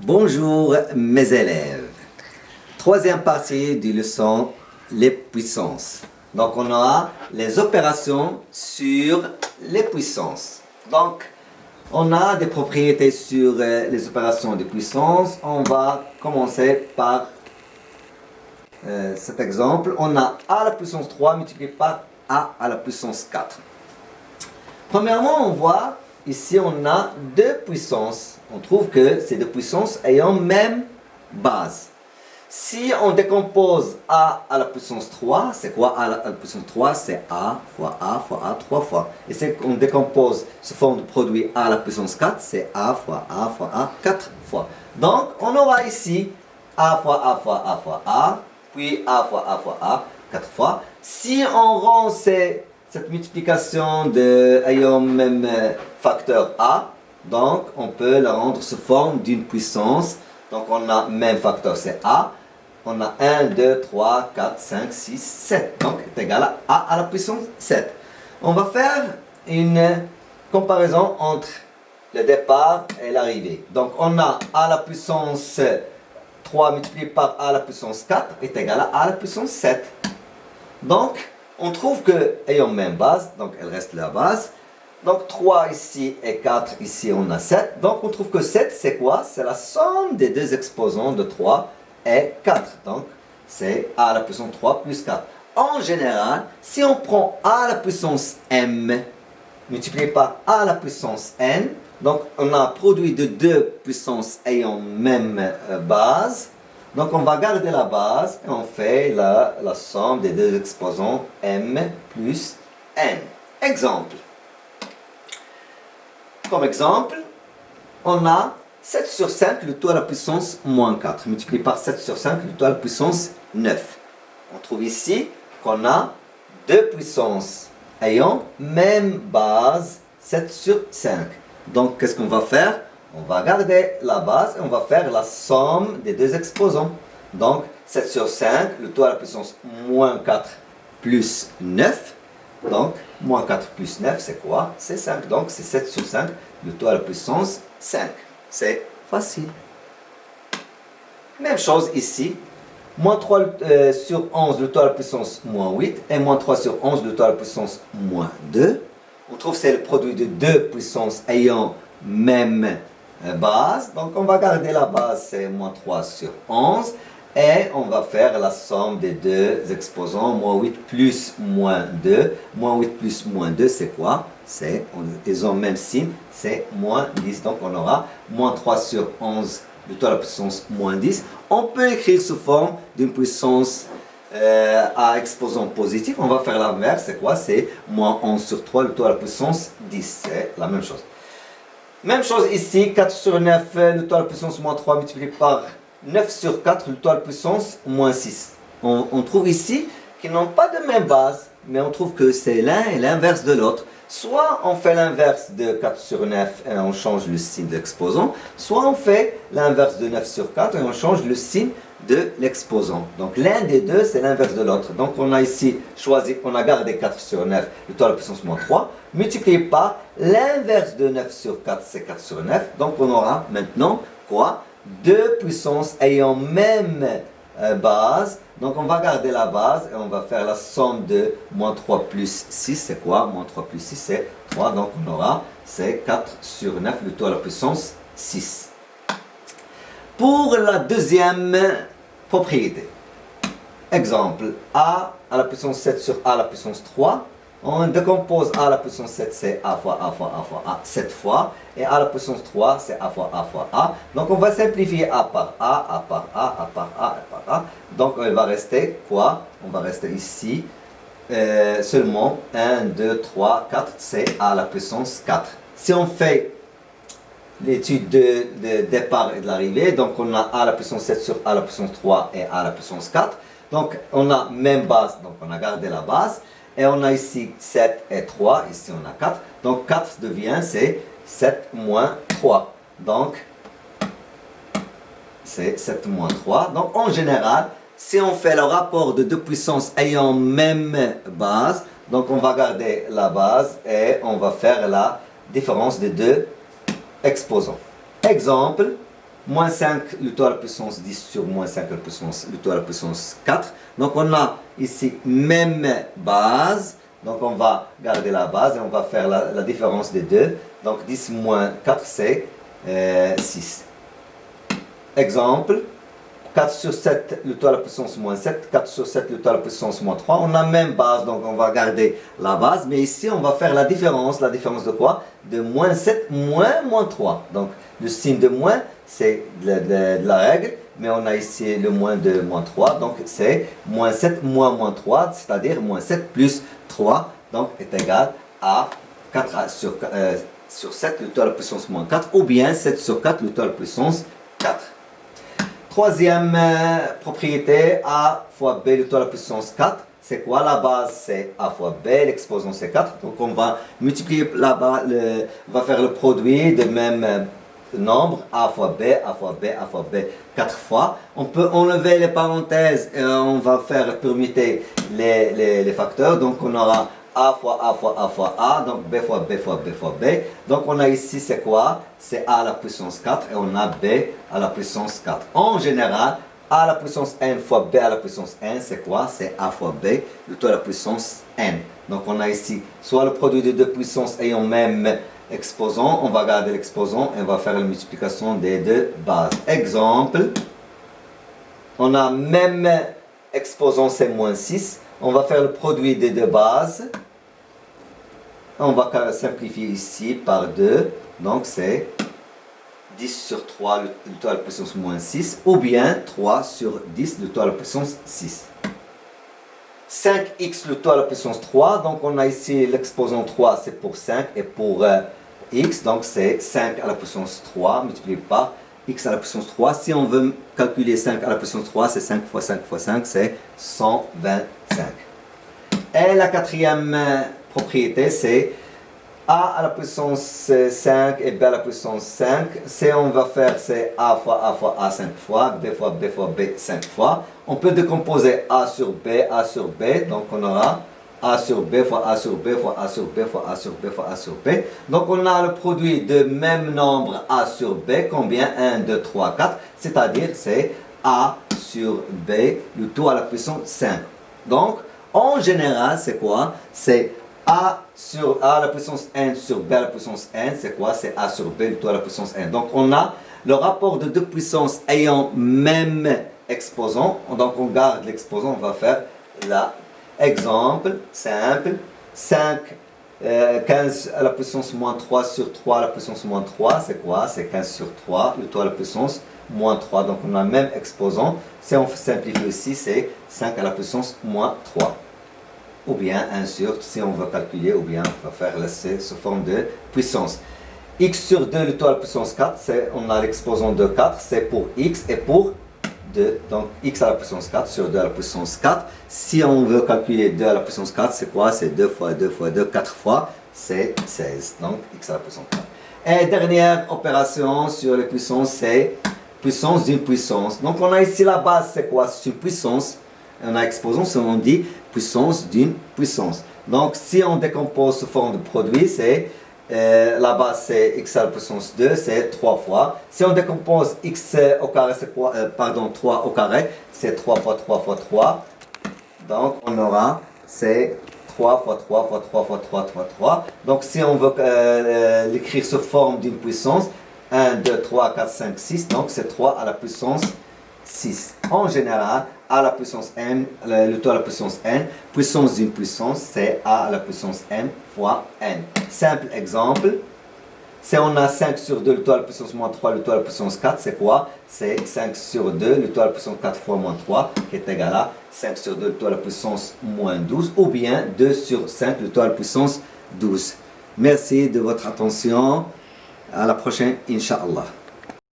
Bonjour mes élèves. Troisième partie du leçon, les puissances. Donc on a les opérations sur les puissances. Donc on a des propriétés sur les opérations de puissance. On va commencer par cet exemple. On a a à la puissance 3 multiplié par a à la puissance 4. Premièrement, on voit ici on a deux puissances. On trouve que ces deux puissances ayant même base. Si on décompose a à la puissance 3, c'est quoi a à la puissance 3? C'est a fois a fois a 3 fois. Et si on décompose sous forme de produit a à la puissance 4, c'est a fois a fois a 4 fois. Donc on aura ici a fois a fois a fois a, puis a fois a fois a 4 fois. Si on rend cette multiplication de ayant même facteur a, donc on peut la rendre sous forme d'une puissance. Donc on a même facteur, c'est a. On a 1, 2, 3, 4, 5, 6, 7. Donc c'est égal à a à la puissance 7. On va faire une comparaison entre le départ et l'arrivée. Donc on a a à la puissance 3 multiplié par a à la puissance 4 est égal à a à la puissance 7. Donc on trouve que, ayant même base, donc elle reste la base. Donc 3 ici et 4 ici on a 7. Donc on trouve que 7 c'est quoi? C'est la somme des deux exposants de 3 et 4. Donc c'est a à la puissance 3 plus 4. En général, si on prend a à la puissance m multiplié par a à la puissance n, donc on a un produit de deux puissances ayant même base. Donc on va garder la base et on fait la somme des deux exposants m plus n. Exemple. Comme exemple, on a 7 sur 5, le tout à la puissance moins 4, multiplié par 7 sur 5, le tout à la puissance 9. On trouve ici qu'on a deux puissances ayant même base, 7 sur 5. Donc, qu'est-ce qu'on va faire? On va garder la base et on va faire la somme des deux exposants. Donc, 7 sur 5, le tout à la puissance moins 4 plus 9. Donc, moins 4 plus 9, c'est quoi? C'est 5. Donc, c'est 7 sur 5, le tout à la puissance 5. C'est facile. Même chose ici. Moins 3 sur 11, le tout à la puissance moins 8. Et moins 3 sur 11, le tout à la puissance moins 2. On trouve que c'est le produit de deux puissances ayant même base. Donc, on va garder la base, c'est moins 3 sur 11. Et on va faire la somme des deux exposants, moins 8 plus moins 2. Moins 8 plus moins 2, c'est quoi? Ils ont le même signe, c'est moins 10. Donc on aura moins 3 sur 11, le tout à la puissance moins 10. On peut écrire sous forme d'une puissance à exposant positif. On va faire l'inverse, c'est quoi? C'est moins 11 sur 3, le tout à la puissance 10. C'est la même chose. Même chose ici, 4 sur 9, le tout à la puissance moins 3 multiplié par 9 sur 4, le tout à la puissance moins 6. On trouve ici qu'ils n'ont pas de même base, mais on trouve que c'est l'un et l'inverse de l'autre. Soit on fait l'inverse de 4 sur 9 et on change le signe de l'exposant, soit on fait l'inverse de 9 sur 4 et on change le signe de l'exposant. Donc l'un des deux, c'est l'inverse de l'autre. Donc on a ici choisi, on a gardé 4 sur 9, le tout à la puissance moins 3, multiplié par l'inverse de 9 sur 4, c'est 4 sur 9. Donc on aura maintenant quoi? Deux puissances ayant même base. Donc on va garder la base et on va faire la somme de moins 3 plus 6. C'est quoi? Moins 3 plus 6, c'est 3. Donc on aura, c'est 4 sur 9, le tout à la puissance 6. Pour la deuxième propriété. Exemple, a à la puissance 7 sur a à la puissance 3. On décompose a à la puissance 7, c'est a fois a fois a fois a 7 fois. Et a à la puissance 3, c'est a fois a fois a. Donc on va simplifier a par a par a, a par a, a par a. Donc il va rester quoi? On va rester ici seulement 1, 2, 3, 4, c'est a à la puissance 4. Si on fait l'étude de départ et de l'arrivée, donc on a a à la puissance 7 sur a à la puissance 3 et a à la puissance 4. Donc on a même base, donc on a gardé la base. Et on a ici 7 et 3, ici on a 4. Donc 4 devient, c'est 7 moins 3. Donc, c'est 7 moins 3. Donc en général, si on fait le rapport de deux puissances ayant même base, donc on va garder la base et on va faire la différence des deux exposants. Exemple, moins 5, le tout à la puissance 10 sur moins 5 le tout à la puissance 4. Donc on a ici même base. Donc on va garder la base et on va faire la différence des deux. Donc 10 moins 4 c'est 6. Exemple, 4 sur 7, le tout à la puissance moins 7, 4 sur 7, le tout à la puissance moins 3. On a même base, donc on va garder la base. Mais ici, on va faire la différence. La différence de quoi? De moins 7 moins 3. Donc le signe de moins, c'est de la règle. Mais on a ici le moins de moins 3. Donc c'est moins 7 moins 3, c'est-à-dire moins 7 plus 3. Donc est égal à 4 sur 7, le tout à la puissance moins 4. Ou bien 7 sur 4, le tout à la puissance 4. Troisième propriété, A fois B, le tout à la puissance 4. C'est quoi? La base, c'est A fois B, l'exposant c'est 4. Donc on va multiplier la base, on va faire le produit de même nombre, A fois B, A fois B, A fois B, 4 fois. On peut enlever les parenthèses et on va faire permuter les facteurs. Donc on aura A fois A fois A fois A, donc B fois B fois B fois B. Donc on a ici, c'est quoi? C'est A à la puissance 4 et on a B à la puissance 4. En général, A à la puissance n fois B à la puissance n, c'est quoi? C'est A fois B, le tout à la puissance n. Donc on a ici soit le produit de deux puissances ayant même exposant, on va garder l'exposant et on va faire la multiplication des deux bases. Exemple, on a même exposant, c'est moins 6. On va faire le produit des deux bases. On va simplifier ici par 2. Donc c'est 10 sur 3, le tout à la puissance moins 6. Ou bien 3 sur 10, le tout à la puissance 6. 5x, le tout à la puissance 3. Donc on a ici l'exposant 3, c'est pour 5 et pour x. Donc c'est 5 à la puissance 3 multiplié par x à la puissance 3. Si on veut calculer 5 à la puissance 3, c'est 5 fois 5 fois 5, c'est 125. Et la quatrième propriété, c'est A à la puissance 5 et B à la puissance 5. Si on va faire, c'est A fois A 5 fois, B fois B fois B 5 fois. On peut décomposer A sur B, A sur B. Donc on aura A sur B fois A sur B fois A sur B fois A sur B fois A sur B. Donc on a le produit de même nombre A sur B. Combien? 1, 2, 3, 4. C'est-à-dire c'est A sur B, le tout à la puissance 5. Donc en général, c'est quoi? C'est A sur A à la puissance n sur B à la puissance n. C'est quoi? C'est A sur B, le tout à la puissance n. Donc on a le rapport de deux puissances ayant même exposant. Donc on garde l'exposant, on va faire la exemple simple. 5, 15 à la puissance moins 3 sur 3 à la puissance moins 3. C'est quoi? C'est 15 sur 3, le tout à la puissance moins 3. Donc on a le même exposant. Si on simplifie aussi, c'est 5 à la puissance moins 3. Ou bien 1 sur, si on veut calculer, ou bien on va faire sous forme de puissance. X sur 2, le tout à la puissance 4, on a l'exposant de 4, c'est pour x et pour 2. Donc x à la puissance 4 sur 2 à la puissance 4. Si on veut calculer 2 à la puissance 4, c'est quoi? C'est 2 fois 2 fois 2, 4 fois, c'est 16. Donc x à la puissance 4. Et dernière opération sur les puissances, c'est puissance d'une puissance. Donc on a ici la base, c'est quoi? C'est une puissance. On a exposant, si on dit puissance d'une puissance. Donc si on décompose sous forme de produit, c'est la base c'est x à la puissance 2, c'est 3 fois. Si on décompose x au carré, c'est quoi? 3 au carré, c'est 3 fois 3 fois 3. Donc on aura, c'est 3 fois 3 fois 3 fois 3 fois 3. Donc si on veut l'écrire sous forme d'une puissance, 1, 2, 3, 4, 5, 6, donc c'est 3 à la puissance 6. En général, A à la puissance n, le tout à la puissance n, puissance d'une puissance, c'est A à la puissance n fois n. Simple exemple, si on a 5 sur 2, le tout à la puissance moins 3, le tout à la puissance 4, c'est quoi? C'est 5 sur 2, le tout à la puissance 4 fois moins 3, qui est égal à 5 sur 2, le tout à la puissance moins 12, ou bien 2 sur 5, le tout à la puissance 12. Merci de votre attention. À la prochaine, Inch'Allah.